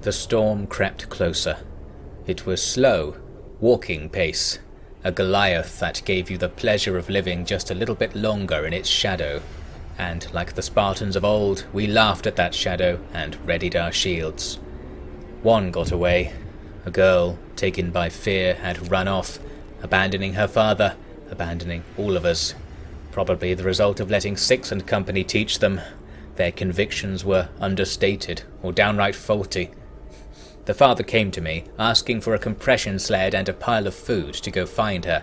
The storm crept closer. It was slow, walking pace, a Goliath that gave you the pleasure of living just a little bit longer in its shadow, and like the Spartans of old, we laughed at that shadow and readied our shields. One got away. A girl, taken by fear, had run off, abandoning her father, abandoning all of us. Probably the result of letting Six and Company teach them. Their convictions were understated or downright faulty. The father came to me, asking for a compression sled and a pile of food to go find her.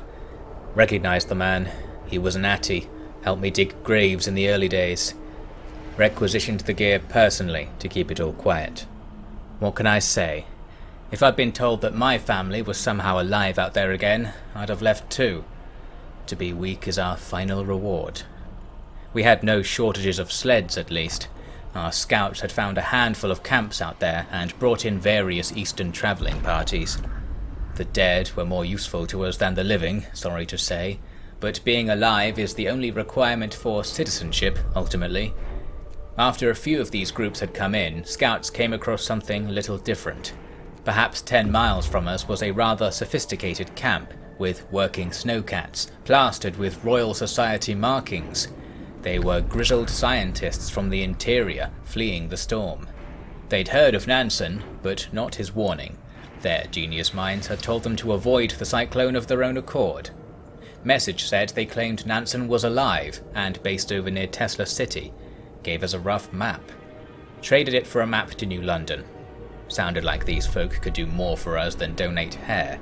Recognized the man. He was an Atty, helped me dig graves in the early days. Requisitioned the gear personally to keep it all quiet. What can I say? If I'd been told that my family was somehow alive out there again, I'd have left too. To be weak is our final reward. We had no shortages of sleds, at least. Our scouts had found a handful of camps out there and brought in various eastern travelling parties. The dead were more useful to us than the living, sorry to say, but being alive is the only requirement for citizenship, ultimately. After a few of these groups had come in, scouts came across something a little different. Perhaps 10 miles from us was a rather sophisticated camp, with working snowcats, plastered with Royal Society markings. They were grizzled scientists from the interior, fleeing the storm. They'd heard of Nansen, but not his warning. Their genius minds had told them to avoid the cyclone of their own accord. Message said they claimed Nansen was alive, and based over near Tesla City. Gave us a rough map. Traded it for a map to New London. Sounded like these folk could do more for us than donate hair.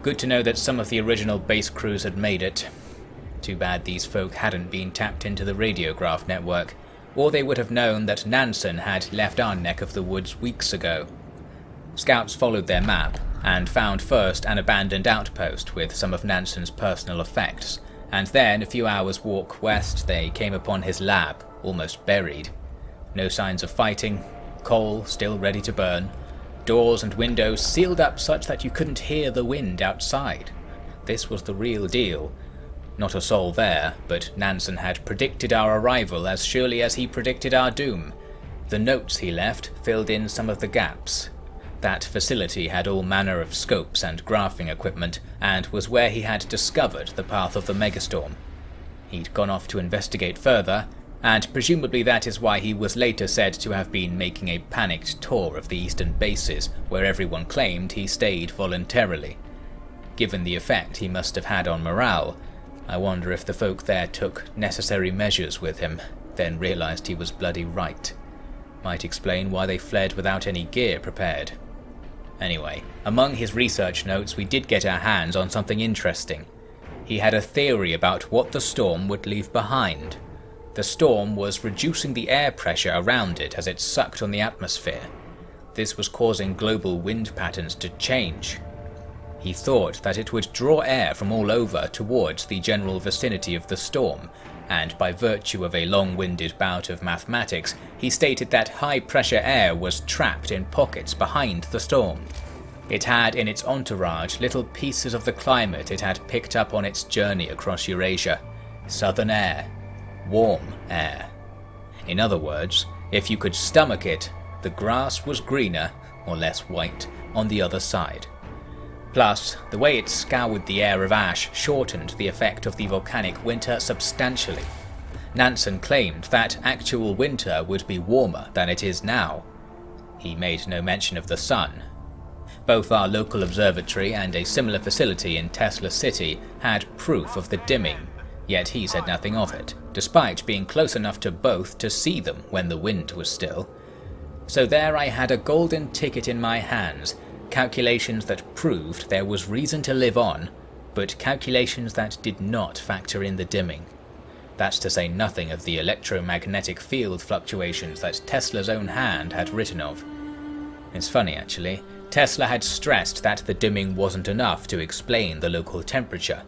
Good to know that some of the original base crews had made it. Too bad these folk hadn't been tapped into the radiograph network, or they would have known that Nansen had left our neck of the woods weeks ago. Scouts followed their map, and found first an abandoned outpost with some of Nansen's personal effects, and then a few hours' walk west they came upon his lab, almost buried. No signs of fighting, coal still ready to burn, doors and windows sealed up such that you couldn't hear the wind outside. This was the real deal. Not a soul there, but Nansen had predicted our arrival as surely as he predicted our doom. The notes he left filled in some of the gaps. That facility had all manner of scopes and graphing equipment, and was where he had discovered the path of the megastorm. He'd gone off to investigate further, and presumably that is why he was later said to have been making a panicked tour of the eastern bases, where everyone claimed he stayed voluntarily. Given the effect he must have had on morale, I wonder if the folk there took necessary measures with him, then realised he was bloody right. Might explain why they fled without any gear prepared. Anyway, among his research notes we did get our hands on something interesting. He had a theory about what the storm would leave behind. The storm was reducing the air pressure around it as it sucked on the atmosphere. This was causing global wind patterns to change. He thought that it would draw air from all over towards the general vicinity of the storm, and by virtue of a long-winded bout of mathematics, he stated that high-pressure air was trapped in pockets behind the storm. It had in its entourage little pieces of the climate it had picked up on its journey across Eurasia. Southern air. Warm air. In other words, if you could stomach it, the grass was greener, or less white, on the other side. Plus, the way it scoured the air of ash shortened the effect of the volcanic winter substantially. Nansen claimed that actual winter would be warmer than it is now. He made no mention of the sun. Both our local observatory and a similar facility in Tesla City had proof of the dimming, yet he said nothing of it, despite being close enough to both to see them when the wind was still. So there I had a golden ticket in my hands, calculations that proved there was reason to live on, but calculations that did not factor in the dimming. That's to say nothing of the electromagnetic field fluctuations that Tesla's own hand had written of. It's funny actually, Tesla had stressed that the dimming wasn't enough to explain the local temperature.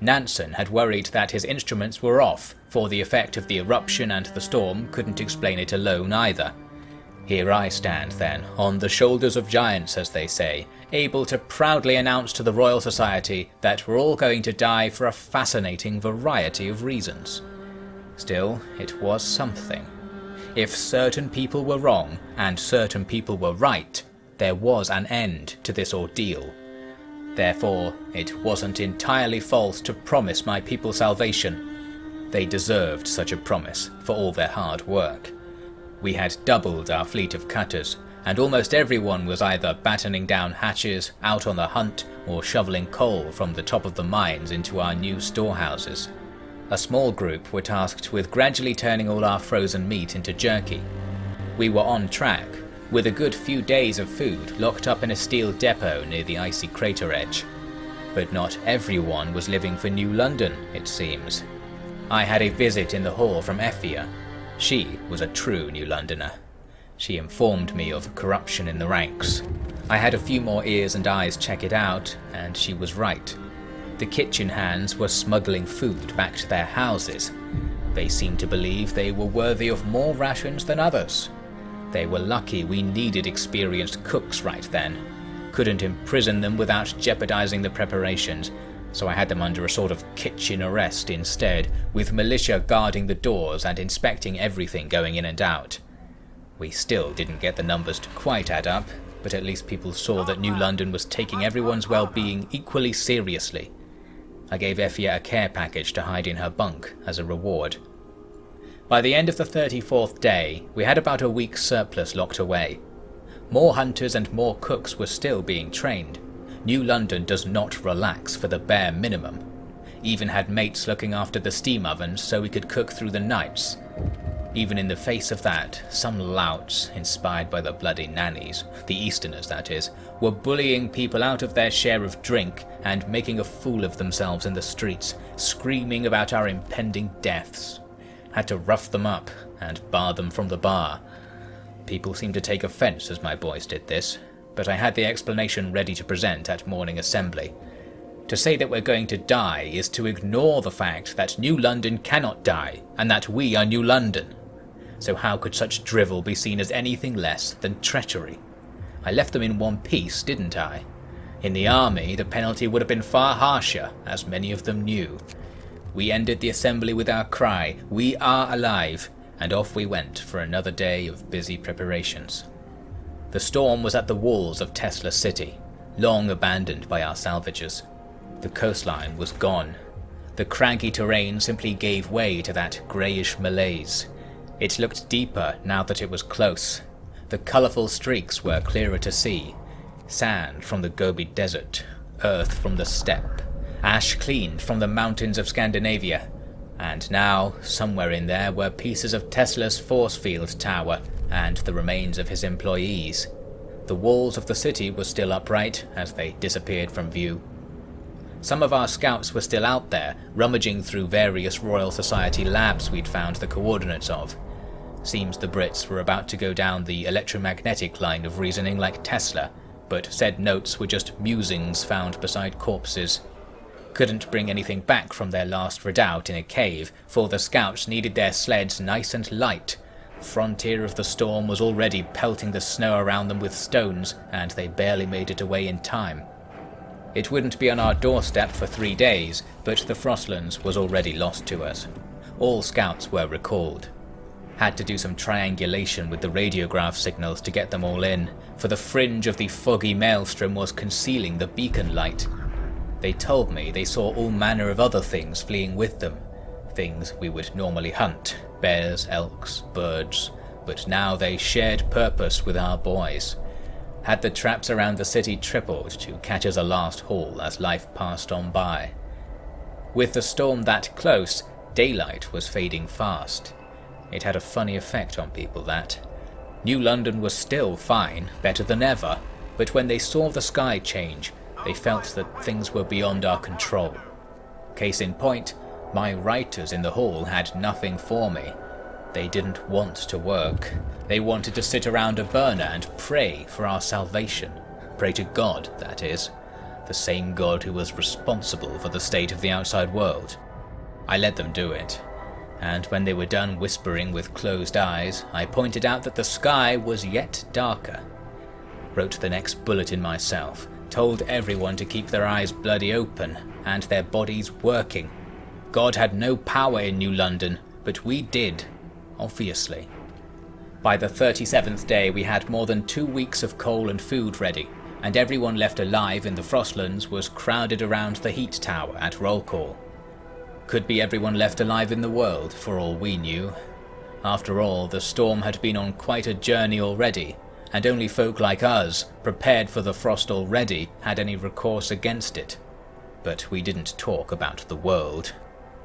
Nansen had worried that his instruments were off, for the effect of the eruption and the storm couldn't explain it alone either. Here I stand then, on the shoulders of giants as they say, able to proudly announce to the Royal Society that we're all going to die for a fascinating variety of reasons. Still, it was something. If certain people were wrong and certain people were right, there was an end to this ordeal. Therefore, it wasn't entirely false to promise my people salvation. They deserved such a promise for all their hard work. We had doubled our fleet of cutters, and almost everyone was either battening down hatches, out on the hunt, or shoveling coal from the top of the mines into our new storehouses. A small group were tasked with gradually turning all our frozen meat into jerky. We were on track, with a good few days of food locked up in a steel depot near the icy crater edge. But not everyone was living for New London, it seems. I had a visit in the hall from Effia. She was a true New Londoner. She informed me of corruption in the ranks. I had a few more ears and eyes check it out, and she was right. The kitchen hands were smuggling food back to their houses. They seemed to believe they were worthy of more rations than others. They were lucky we needed experienced cooks right then. Couldn't imprison them without jeopardizing the preparations, so I had them under a sort of kitchen arrest instead, with militia guarding the doors and inspecting everything going in and out. We still didn't get the numbers to quite add up, but at least people saw that New London was taking everyone's well-being equally seriously. I gave Effia a care package to hide in her bunk as a reward. By the end of the 34th day, we had about a week's surplus locked away. More hunters and more cooks were still being trained. New London does not relax for the bare minimum. Even had mates looking after the steam ovens so we could cook through the nights. Even in the face of that, some louts, inspired by the bloody nannies, the Easterners that is, were bullying people out of their share of drink and making a fool of themselves in the streets, screaming about our impending deaths. Had to rough them up and bar them from the bar. People seemed to take offence as my boys did this, but I had the explanation ready to present at morning assembly. To say that we're going to die is to ignore the fact that New London cannot die, and that we are New London. So how could such drivel be seen as anything less than treachery? I left them in one piece, didn't I? In the army, the penalty would have been far harsher, as many of them knew. We ended the assembly with our cry, "We are alive," and off we went for another day of busy preparations. The storm was at the walls of Tesla City, long abandoned by our salvagers. The coastline was gone. The craggy terrain simply gave way to that greyish malaise. It looked deeper now that it was close. The colourful streaks were clearer to see. Sand from the Gobi Desert, earth from the steppe, ash cleaned from the mountains of Scandinavia. And now, somewhere in there were pieces of Tesla's force field tower and the remains of his employees. The walls of the city were still upright as they disappeared from view. Some of our scouts were still out there, rummaging through various Royal Society labs we'd found the coordinates of. Seems the Brits were about to go down the electromagnetic line of reasoning like Tesla, but said notes were just musings found beside corpses. Couldn't bring anything back from their last redoubt in a cave, for the scouts needed their sleds nice and light. Frontier of the Storm was already pelting the snow around them with stones, and they barely made it away in time. It wouldn't be on our doorstep for 3 days, but the Frostlands was already lost to us. All scouts were recalled. Had to do some triangulation with the radiograph signals to get them all in, for the fringe of the foggy maelstrom was concealing the beacon light. They told me they saw all manner of other things fleeing with them. Things we would normally hunt, bears, elks, birds, but now they shared purpose with our boys. Had the traps around the city tripled to catch us a last haul as life passed on by. With the storm that close, daylight was fading fast. It had a funny effect on people, that. New London was still fine, better than ever, but when they saw the sky change, they felt that things were beyond our control. Case in point, my writers in the hall had nothing for me. They didn't want to work. They wanted to sit around a burner and pray for our salvation. Pray to God, that is. The same God who was responsible for the state of the outside world. I let them do it. And when they were done whispering with closed eyes, I pointed out that the sky was yet darker. Wrote the next bulletin myself, told everyone to keep their eyes bloody open, and their bodies working. God had no power in New London, but we did, obviously. By the 37th day we had more than 2 weeks of coal and food ready, and everyone left alive in the Frostlands was crowded around the heat tower at roll call. Could be everyone left alive in the world, for all we knew. After all, the storm had been on quite a journey already, and only folk like us, prepared for the frost already, had any recourse against it. But we didn't talk about the world.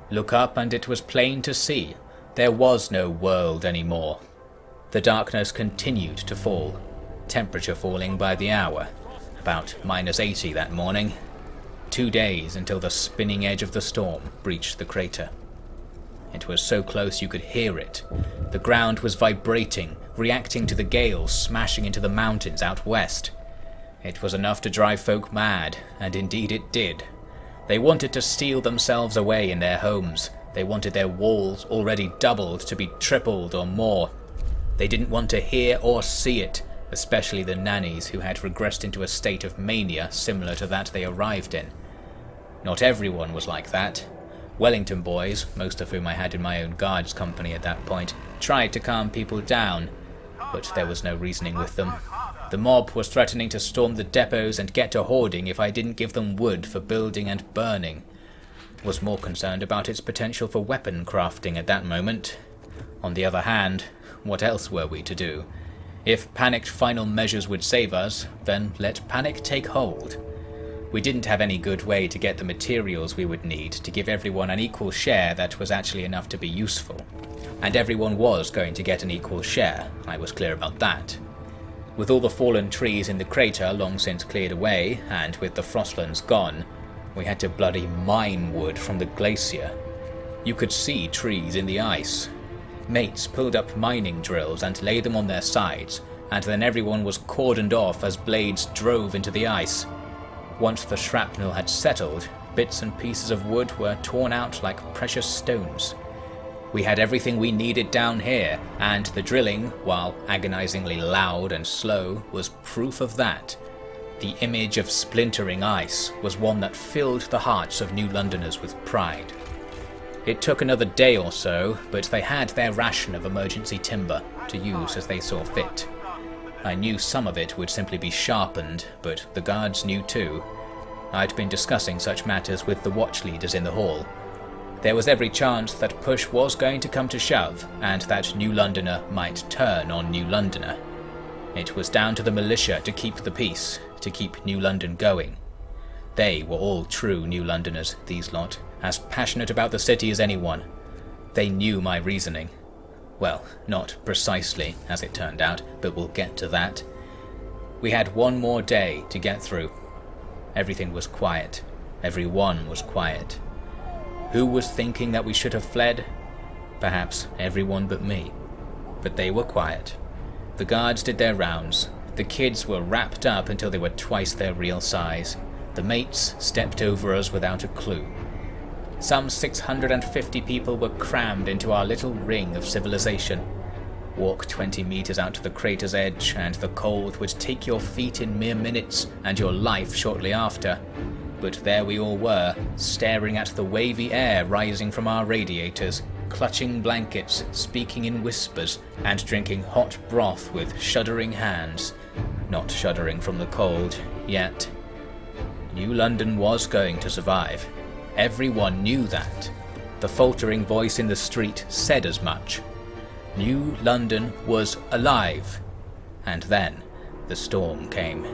Look up and it was plain to see. There was no world anymore. The darkness continued to fall, temperature falling by the hour, about -80 that morning. 2 days until the spinning edge of the storm breached the crater. It was so close you could hear it. The ground was vibrating, reacting to the gales smashing into the mountains out west. It was enough to drive folk mad, and indeed it did. They wanted to steal themselves away in their homes. They wanted their walls, already doubled, to be tripled or more. They didn't want to hear or see it, especially the nannies who had regressed into a state of mania similar to that they arrived in. Not everyone was like that. Wellington boys, most of whom I had in my own guards company at that point, tried to calm people down, but there was no reasoning with them. The mob was threatening to storm the depots and get to hoarding if I didn't give them wood for building and burning. Was more concerned about its potential for weapon crafting at that moment. On the other hand, what else were we to do? If panicked final measures would save us, then let panic take hold. We didn't have any good way to get the materials we would need to give everyone an equal share that was actually enough to be useful. And everyone was going to get an equal share, I was clear about that. With all the fallen trees in the crater long since cleared away, and with the Frostlands gone, we had to bloody mine wood from the glacier. You could see trees in the ice. Mates pulled up mining drills and laid them on their sides, and then everyone was cordoned off as blades drove into the ice. Once the shrapnel had settled, bits and pieces of wood were torn out like precious stones. We had everything we needed down here, and the drilling, while agonizingly loud and slow, was proof of that. The image of splintering ice was one that filled the hearts of New Londoners with pride. It took another day or so, but they had their ration of emergency timber to use as they saw fit. I knew some of it would simply be sharpened, but the guards knew too. I'd been discussing such matters with the watch leaders in the hall. There was every chance that push was going to come to shove, and that New Londoner might turn on New Londoner. It was down to the militia to keep the peace, to keep New London going. They were all true New Londoners, these lot, as passionate about the city as anyone. They knew my reasoning. Well, not precisely, as it turned out, but we'll get to that. We had one more day to get through. Everything was quiet. Everyone was quiet. Who was thinking that we should have fled? Perhaps everyone but me. But they were quiet. The guards did their rounds. The kids were wrapped up until they were twice their real size. The mates stepped over us without a clue. Some 650 people were crammed into our little ring of civilization. Walk 20 meters out to the crater's edge, and the cold would take your feet in mere minutes, and your life shortly after. But there we all were, staring at the wavy air rising from our radiators, clutching blankets, speaking in whispers, and drinking hot broth with shuddering hands. Not shuddering from the cold, yet. New London was going to survive. Everyone knew that. The faltering voice in the street said as much. New London was alive. And then the storm came.